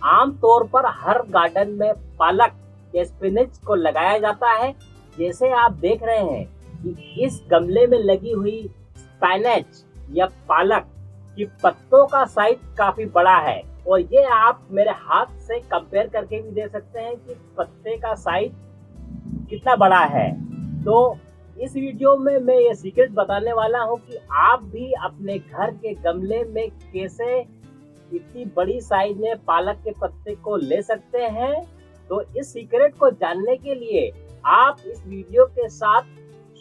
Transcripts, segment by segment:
आमतौर पर हर गार्डन में पालक या स्पिनच को लगाया जाता है। जैसे आप देख रहे हैं कि इस गमले में लगी हुई स्पिनच या पालक की पत्तों का साइज काफी बड़ा है, और ये आप मेरे हाथ से कंपेयर करके भी देख सकते हैं कि पत्ते का साइज कितना बड़ा है। तो इस वीडियो में मैं ये सीक्रेट बताने वाला हूँ कि आप भी अपने घर के गमले में कैसे इतनी बड़ी साइज में पालक के पत्ते को ले सकते हैं। तो इस सीक्रेट को जानने के लिए आप इस वीडियो के साथ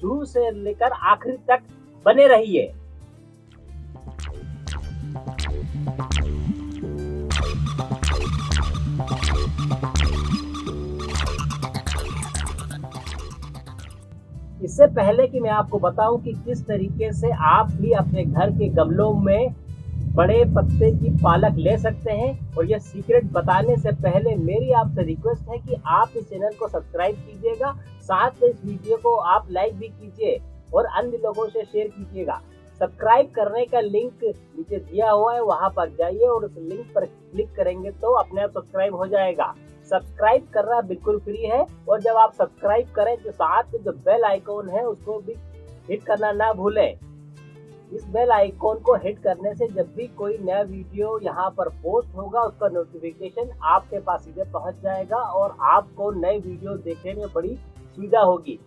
शुरू से लेकर आखिरी तक बने रहिए। इससे पहले कि मैं आपको बताऊं कि किस तरीके से आप भी अपने घर के गमलों में बड़े पत्ते की पालक ले सकते हैं, और यह सीक्रेट बताने से पहले मेरी आपसे रिक्वेस्ट है कि आप इस चैनल को सब्सक्राइब कीजिएगा, साथ में इस वीडियो को आप लाइक भी कीजिए और अन्य लोगों से शेयर कीजिएगा। सब्सक्राइब करने का लिंक नीचे दिया हुआ है, वहां पर जाइए और उस लिंक पर क्लिक करेंगे तो अपने आप सब्सक्राइब हो जाएगा। सब्सक्राइब करना बिल्कुल फ्री है, और जब आप सब्सक्राइब करें तो साथ में जो बेल आइकॉन है उसको भी हिट करना ना भूलें। इस बेल आइकॉन को हिट करने से जब भी कोई नया वीडियो यहाँ पर पोस्ट होगा उसका नोटिफिकेशन आपके पास सीधे पहुँच जाएगा और आपको नए वीडियो देखने में बड़ी सुविधा होगी।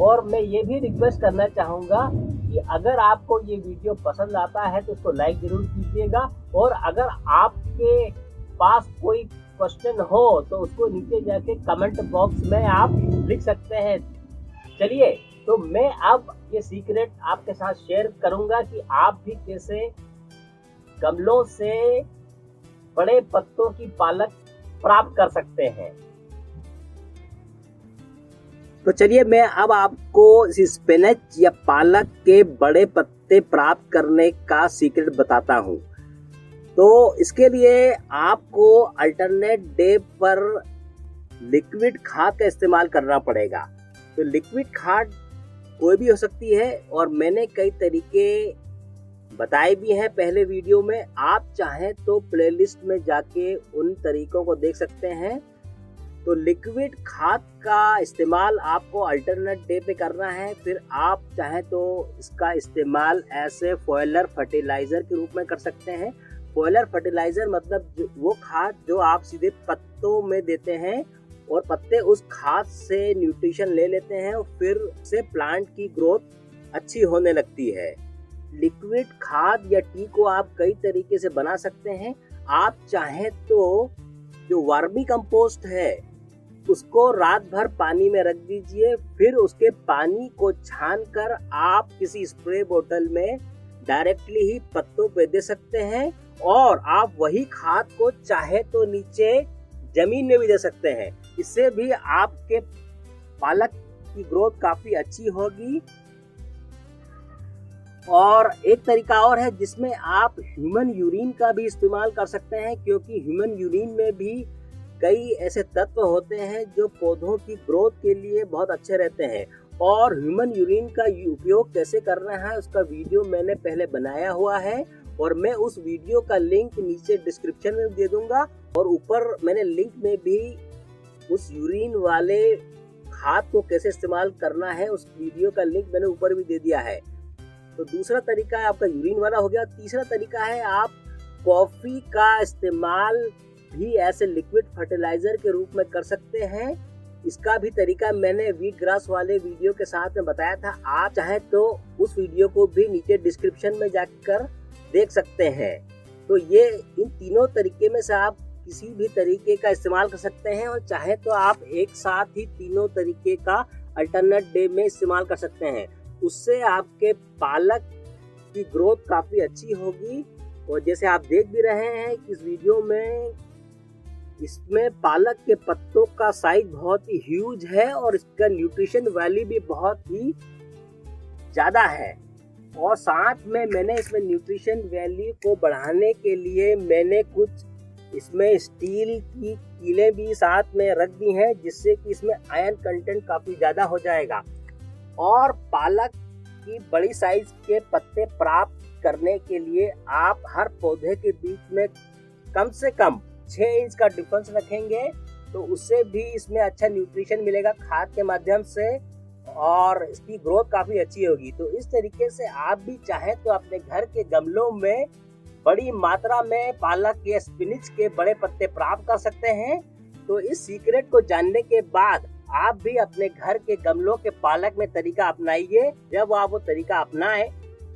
और मैं ये भी रिक्वेस्ट करना चाहूँगा कि अगर आपको ये वीडियो पसंद आता है तो उसको लाइक जरूर कीजिएगा, और अगर आपके पास कोई क्वेश्चन हो तो उसको नीचे जाके कमेंट बॉक्स में आप लिख सकते हैं। चलिए, तो मैं अब ये सीक्रेट आपके साथ शेयर करूंगा कि आप भी कैसे गमलों से बड़े पत्तों की पालक प्राप्त कर सकते हैं। तो चलिए, मैं अब आपको स्पिनच या पालक के बड़े पत्ते प्राप्त करने का सीक्रेट बताता हूं। तो इसके लिए आपको अल्टरनेट डे पर लिक्विड खाद का इस्तेमाल करना पड़ेगा। तो लिक्विड खाद कोई भी हो सकती है, और मैंने कई तरीके बताए भी हैं पहले वीडियो में। आप चाहें तो प्लेलिस्ट में जाके उन तरीकों को देख सकते हैं। तो लिक्विड खाद का इस्तेमाल आपको अल्टरनेट डे पे करना है। फिर आप चाहें तो इसका इस्तेमाल ऐसे फॉयलर फर्टिलाइजर के रूप में कर सकते हैं। फॉयलर फर्टिलाइजर मतलब वो खाद जो आप सीधे पत्तों में देते हैं और पत्ते उस खाद से न्यूट्रिशन ले लेते हैं और फिर से प्लांट की ग्रोथ अच्छी होने लगती है। लिक्विड खाद या टी को आप कई तरीके से बना सकते हैं। आप चाहें तो जो वर्मी कंपोस्ट है उसको रात भर पानी में रख दीजिए, फिर उसके पानी को छानकर आप किसी स्प्रे बोतल में डायरेक्टली ही पत्तों पे दे सकते हैं, और आप वही खाद को चाहे तो नीचे जमीन में भी दे सकते हैं। इससे भी आपके पालक की ग्रोथ काफी अच्छी होगी। और एक तरीका और है जिसमें आप ह्यूमन यूरिन का भी इस्तेमाल कर सकते हैं, क्योंकि ह्यूमन यूरिन में भी कई ऐसे तत्व होते हैं जो पौधों की ग्रोथ के लिए बहुत अच्छे रहते हैं। और ह्यूमन यूरिन का उपयोग कैसे करना है उसका वीडियो मैंने पहले बनाया हुआ है, और मैं उस वीडियो का लिंक नीचे डिस्क्रिप्शन में दे दूंगा, और ऊपर मैंने लिंक में भी उस यूरिन वाले खाद को कैसे इस्तेमाल करना है उस वीडियो का लिंक मैंने ऊपर भी दे दिया है। तो दूसरा तरीका है आपका यूरिन वाला हो गया। तीसरा तरीका है आप कॉफी का इस्तेमाल भी ऐसे लिक्विड फर्टिलाइजर के रूप में कर सकते हैं। इसका भी तरीका मैंने वीट ग्रास वाले वीडियो के साथ में बताया था। आप चाहे तो उस वीडियो को भी नीचे डिस्क्रिप्शन में जाकर देख सकते हैं। तो ये इन तीनों तरीके में से आप किसी भी तरीके का इस्तेमाल कर सकते हैं, और चाहे तो आप एक साथ ही तीनों तरीके का अल्टरनेट डे में इस्तेमाल कर सकते हैं। उससे आपके पालक की ग्रोथ काफ़ी अच्छी होगी। और जैसे आप देख भी रहे हैं कि इस वीडियो में इसमें पालक के पत्तों का साइज बहुत ही ह्यूज है, और इसका न्यूट्रिशन वैल्यू भी बहुत ही ज़्यादा है। और साथ में मैंने इसमें न्यूट्रिशन वैल्यू को बढ़ाने के लिए मैंने कुछ इसमें स्टील की कीलें भी साथ में रख दी हैं, जिससे कि इसमें आयरन कंटेंट काफ़ी ज़्यादा हो जाएगा। और पालक की बड़ी साइज के पत्ते प्राप्त करने के लिए आप हर पौधे के बीच में कम से कम 6 इंच का डिफरेंस रखेंगे तो उससे भी इसमें अच्छा न्यूट्रिशन मिलेगा खाद के माध्यम से और इसकी ग्रोथ काफ़ी अच्छी होगी। तो इस तरीके से आप भी चाहें तो अपने घर के गमलों में बड़ी मात्रा में पालक या स्पिनिच के बड़े पत्ते प्राप्त कर सकते हैं। तो इस सीक्रेट को जानने के बाद आप भी अपने घर के गमलों के पालक में तरीका अपनाइए। जब आप वो तरीका अपनाएं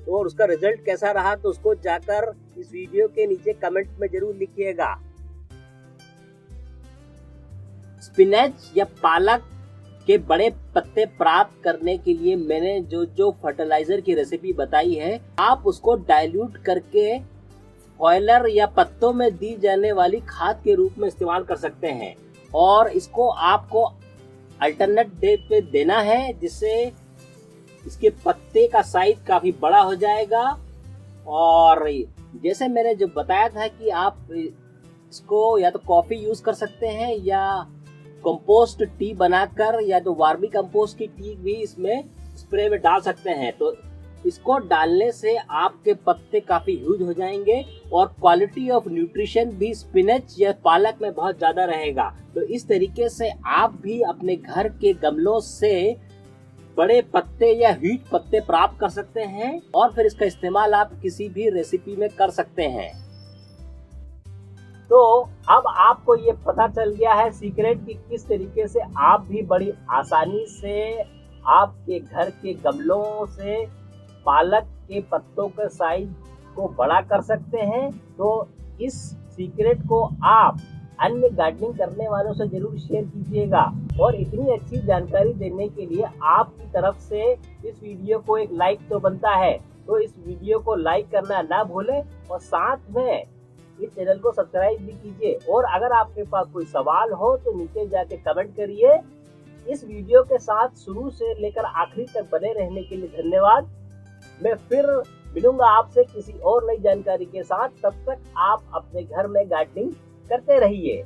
तो और उसका रिजल्ट कैसा रहा तो उसको जाकर इस वीडियो के नीचे कमेंट में जरूर लिखिएगा। स्पिनच या पालक के बड़े पत्ते प्राप्त करने के लिए मैंने जो फर्टिलाइजर की रेसिपी बताई है, आप उसको डाइल्यूट करके ऑयलर या पत्तों में दी जाने वाली खाद के रूप में इस्तेमाल कर सकते हैं। और इसको आपको अल्टरनेट डे पे देना है, जिससे इसके पत्ते का साइज काफी बड़ा हो जाएगा। और जैसे मैंने जो बताया था कि आप इसको या तो कॉफी यूज कर सकते हैं या कंपोस्ट टी बनाकर या तो वार्मी कंपोस्ट की टी भी इसमें स्प्रे में डाल सकते हैं। तो इसको डालने से आपके पत्ते काफी ह्यूज हो जाएंगे और क्वालिटी ऑफ न्यूट्रिशन भी स्पिनच या पालक में बहुत ज्यादा रहेगा। तो इस तरीके से आप भी अपने घर के गमलों से बड़े पत्ते या ह्यूज पत्ते प्राप्त कर सकते हैं और फिर इसका इस्तेमाल आप किसी भी रेसिपी में कर सकते हैं। तो अब आपको ये पता चल गया है सीक्रेट कि किस तरीके से आप भी बड़ी आसानी से आपके घर के गमलों से पालक के पत्तों के साइज को बड़ा कर सकते हैं। तो इस सीक्रेट को आप अन्य गार्डनिंग करने वालों से जरूर शेयर कीजिएगा। और इतनी अच्छी जानकारी देने के लिए आपकी तरफ से इस वीडियो को एक लाइक तो बनता है। तो इस वीडियो को लाइक करना ना भूलें और साथ में इस चैनल को सब्सक्राइब भी कीजिए। और अगर आपके पास कोई सवाल हो तो नीचे जाके कमेंट करिए। इस वीडियो के साथ शुरू से लेकर आखिरी तक बने रहने के लिए धन्यवाद। मैं फिर मिलूंगा आपसे किसी और नई जानकारी के साथ। तब तक आप अपने घर में गार्डनिंग करते रहिए।